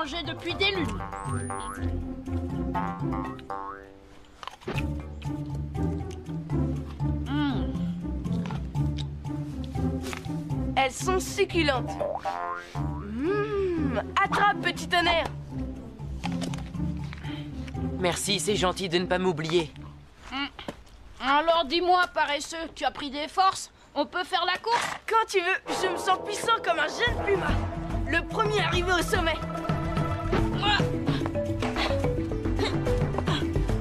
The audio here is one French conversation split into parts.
mangé depuis des lunes. Elles sont succulentes. Attrape, petit tonnerre. Merci, c'est gentil de ne pas m'oublier. Alors dis-moi, paresseux, tu as pris des forces? On peut faire la course? Quand tu veux, je me sens puissant comme un jeune puma. Le premier arrivé au sommet.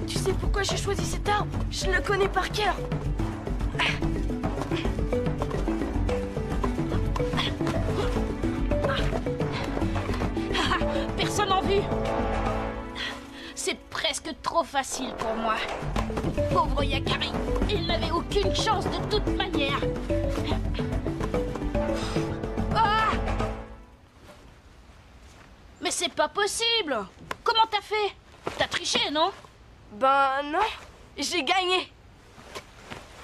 Tu sais pourquoi j'ai choisi cet arbre? Je le connais par cœur. Personne en vue. C'est presque trop facile pour moi. Pauvre Yakari, il n'avait aucune chance de toute manière. Ah! Mais c'est pas possible. Comment t'as fait? T'as triché, non? Ben non, j'ai gagné.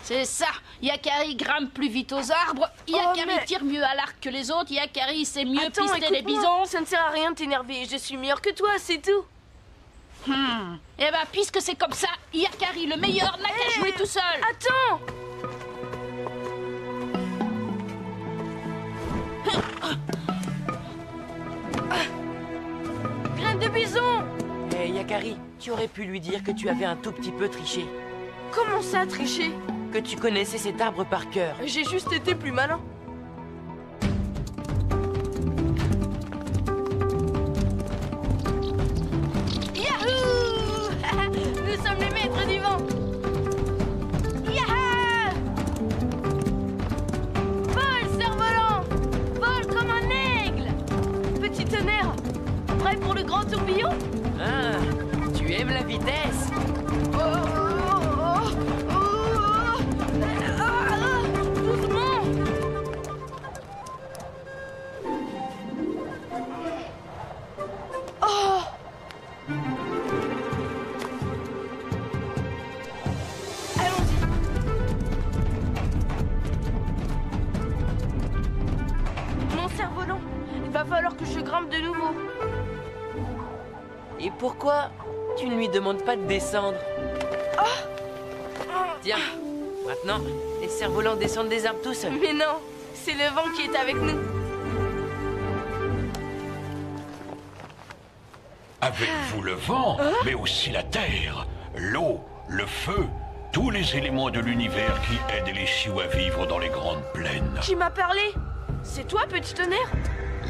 C'est ça. Yakari grimpe plus vite aux arbres. Yakari tire mieux à l'arc que les autres. Yakari sait mieux pister les bisons. Ça ne sert à rien de t'énerver. Je suis meilleur que toi, c'est tout. Eh ben, puisque c'est comme ça, Yakari, le meilleur, n'a qu'à jouer tout seul. Attends! Graine de bison! Hé, Yakari, tu aurais pu lui dire que tu avais un tout petit peu triché. Comment ça, tricher? Que tu connaissais cet arbre par cœur. J'ai juste été plus malin. Yahoo! Nous sommes les maîtres du vent. Yaha! Vole, cerf-volant! Vole comme un aigle! Petit tonnerre, prêt pour le grand tourbillon? Ah, tu aimes la vitesse? Doucement! Oh! Allons-y. Mon cerf-volant, il va falloir que je grimpe de nouveau. Et pourquoi tu ne lui demandes pas de descendre? Tiens, maintenant, les cerfs-volants descendent des arbres tout seuls. Mais non, c'est le vent qui est avec nous. Avec vous le vent, mais aussi la terre, l'eau, le feu, tous les éléments de l'univers qui aident les Sioux à vivre dans les grandes plaines. Qui m'a parlé? C'est toi, petit tonnerre?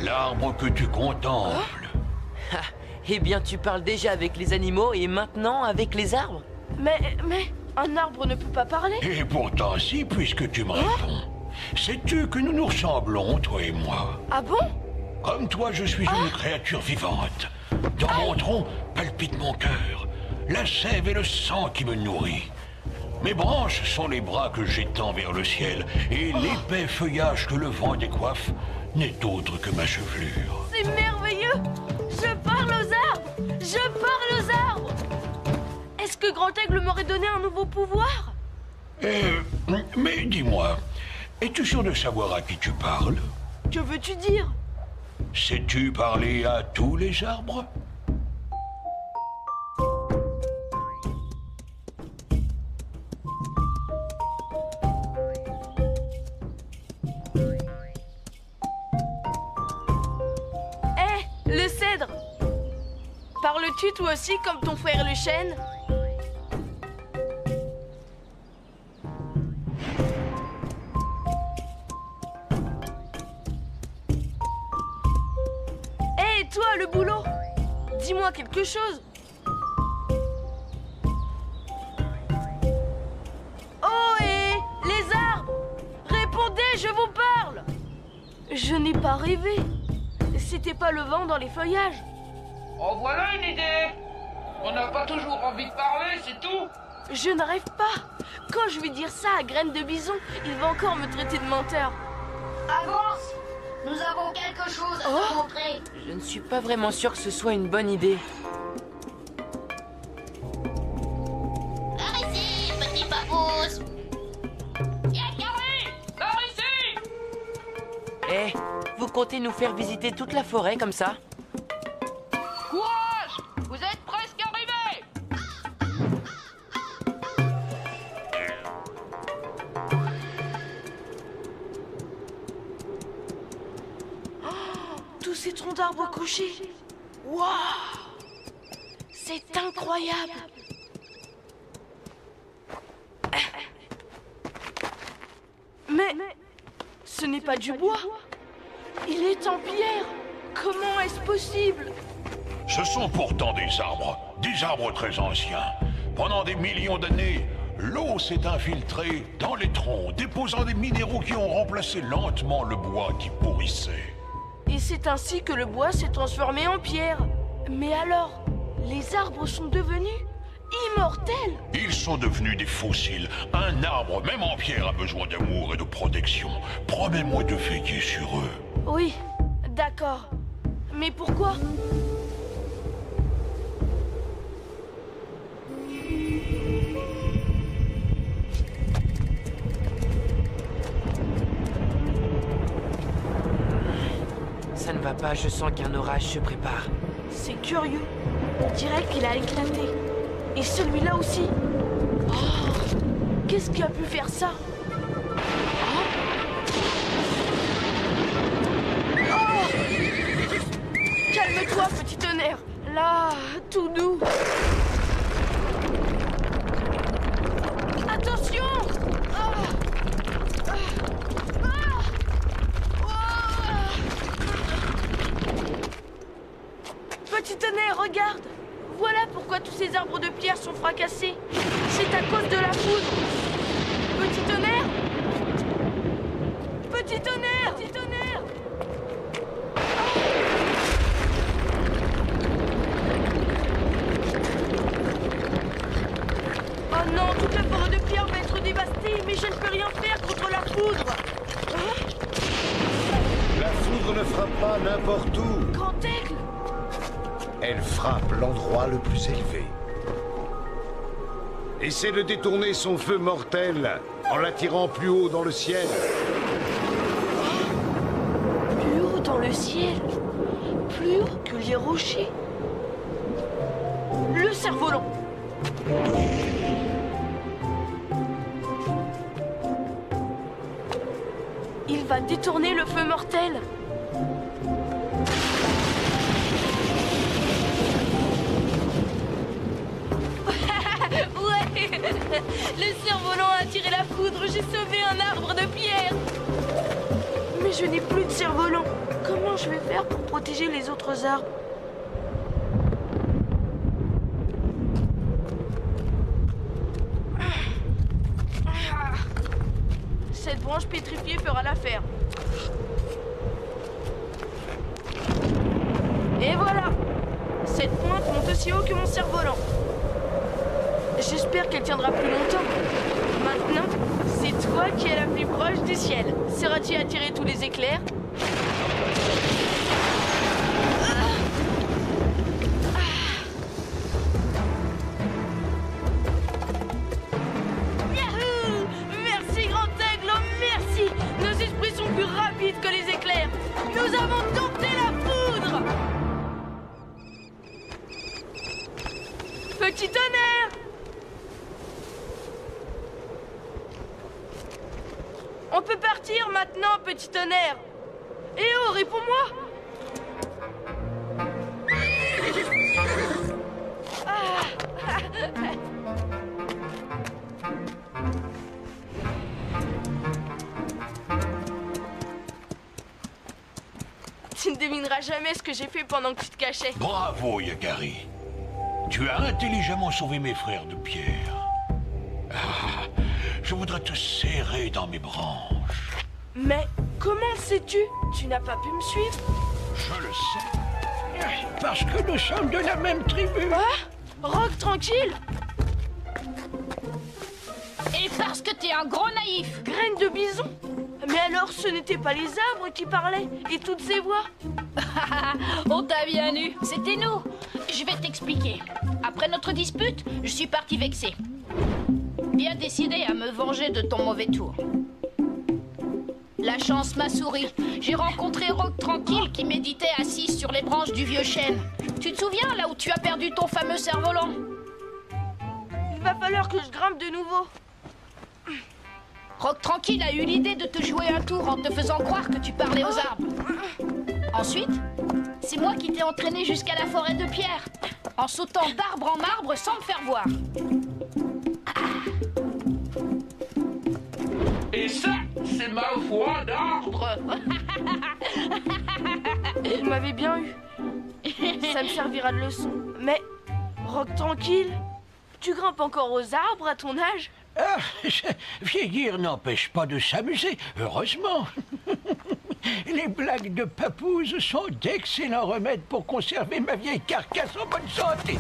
L'arbre que tu contemples. Ah, eh bien, tu parles déjà avec les animaux et maintenant avec les arbres? Mais, un arbre ne peut pas parler. Et pourtant si, puisque tu me réponds. Sais-tu que nous nous ressemblons, toi et moi? Ah bon? Comme toi, je suis une créature vivante. Dans mon tronc palpite mon cœur, la sève et le sang qui me nourrit. Mes branches sont les bras que j'étends vers le ciel, et l'épais feuillage que le vent décoiffe n'est autre que ma chevelure. C'est merveilleux! Je parle aux arbres! Je parle aux arbres! Est-ce que Grand Aigle m'aurait donné un nouveau pouvoir? Mais dis-moi, es-tu sûr de savoir à qui tu parles? Que veux-tu dire? Sais-tu parler à tous les arbres? Le cèdre! Parles-tu toi aussi comme ton frère le chêne? Hé, toi, le boulot! Dis-moi quelque chose! Oh, les arbres! Répondez, je vous parle! Je n'ai pas rêvé! C'était pas le vent dans les feuillages. En voilà une idée. On n'a pas toujours envie de parler, c'est tout. Je ne rêve pas. Quand je vais dire ça à Graine de Bison, il va encore me traiter de menteur. Avance! Nous avons quelque chose à te montrer. Je ne suis pas vraiment sûr que ce soit une bonne idée. Par ici, petit papousse. Yakari, par ici. Eh, vous comptez nous faire visiter toute la forêt comme ça? d'arbres couchés. Waouh! C'est incroyable! Mais ce n'est pas du bois. Il est en pierre. Comment est-ce possible? Ce sont pourtant des arbres très anciens. Pendant des millions d'années, l'eau s'est infiltrée dans les troncs, déposant des minéraux qui ont remplacé lentement le bois qui pourrissait. Et c'est ainsi que le bois s'est transformé en pierre. Mais alors, les arbres sont devenus immortels? Ils sont devenus des fossiles. Un arbre, même en pierre, a besoin d'amour et de protection. Promets-moi de veiller sur eux. Oui, d'accord. Mais pourquoi? Ça ne va pas, je sens qu'un orage se prépare. C'est curieux. On dirait qu'il a éclaté. Et celui-là aussi. Oh, qu'est-ce qui a pu faire ça? Oh, calme-toi, petit tonnerre. Là, tout doux. Attention! Petit tonnerre, regarde! Voilà pourquoi tous ces arbres de pierre sont fracassés. C'est à cause de la foudre. Petit tonnerre! Petit tonnerre! Petit tonnerre! Oh non, toute la forêt de pierre va être dévastée, mais je ne peux rien faire contre la foudre. La foudre ne frappe pas n'importe où. Grand aigle! Elle frappe l'endroit le plus élevé. Essaie de détourner son feu mortel en l'attirant plus haut dans le ciel. Plus haut dans le ciel, plus haut que les rochers. Le cerf-volant. Il va détourner le feu mortel. Ouais, le cerf-volant a attiré la foudre. J'ai sauvé un arbre de pierre. Mais je n'ai plus de cerf-volant. Comment je vais faire pour protéger les autres arbres? Cette branche pétrifiée fera l'affaire. Et voilà! Cette pointe monte aussi haut que mon cerf-volant. J'espère qu'elle tiendra plus longtemps. Maintenant, c'est toi qui es la plus proche du ciel. Sauras-tu attirer tous les éclairs? Yahoo! Merci, Grand Aigle, merci! Nos esprits sont plus rapides que les éclairs. Nous avons dompté la foudre! Petit tonnerre! On peut partir maintenant, petit tonnerre. Eh oh, réponds-moi. Tu ne devineras jamais ce que j'ai fait pendant que tu te cachais. Bravo, Yakari. Tu as intelligemment sauvé mes frères de pierre. Ah, je voudrais te serrer dans mes branches. Mais comment sais-tu? Tu n'as pas pu me suivre? Je le sais. Parce que nous sommes de la même tribu. Ah, Rock, tranquille. Et parce que t'es un gros naïf. Graine de bison. Mais alors, ce n'étaient pas les arbres qui parlaient et toutes ces voix? On t'a bien eu. C'était nous. Je vais t'expliquer. Après notre dispute, je suis parti vexé. Bien décidé à me venger de ton mauvais tour. La chance m'a souri. J'ai rencontré Rock Tranquille qui méditait assis sur les branches du vieux chêne. Tu te souviens là où tu as perdu ton fameux cerf-volant? Il va falloir que je grimpe de nouveau. Rock Tranquille a eu l'idée de te jouer un tour en te faisant croire que tu parlais aux arbres. Ensuite, C'est moi qui t'ai entraîné jusqu'à la forêt de pierre, en sautant d'arbre en arbre sans me faire voir. Et ça, c'est ma voix d'arbre. Vous m'avez bien eu. Ça me servira de leçon. Mais, Rock tranquille, tu grimpes encore aux arbres à ton âge? Ah, vieillir n'empêche pas de s'amuser, heureusement. Les blagues de Papouze sont d'excellents remèdes pour conserver ma vieille carcasse en bonne santé.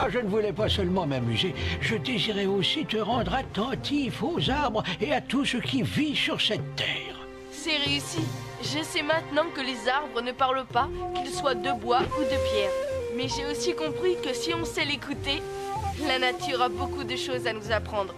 Je ne voulais pas seulement m'amuser, je désirais aussi te rendre attentif aux arbres et à tout ce qui vit sur cette terre. C'est réussi. Je sais maintenant que les arbres ne parlent pas, qu'ils soient de bois ou de pierre. Mais j'ai aussi compris que si on sait l'écouter, la nature a beaucoup de choses à nous apprendre.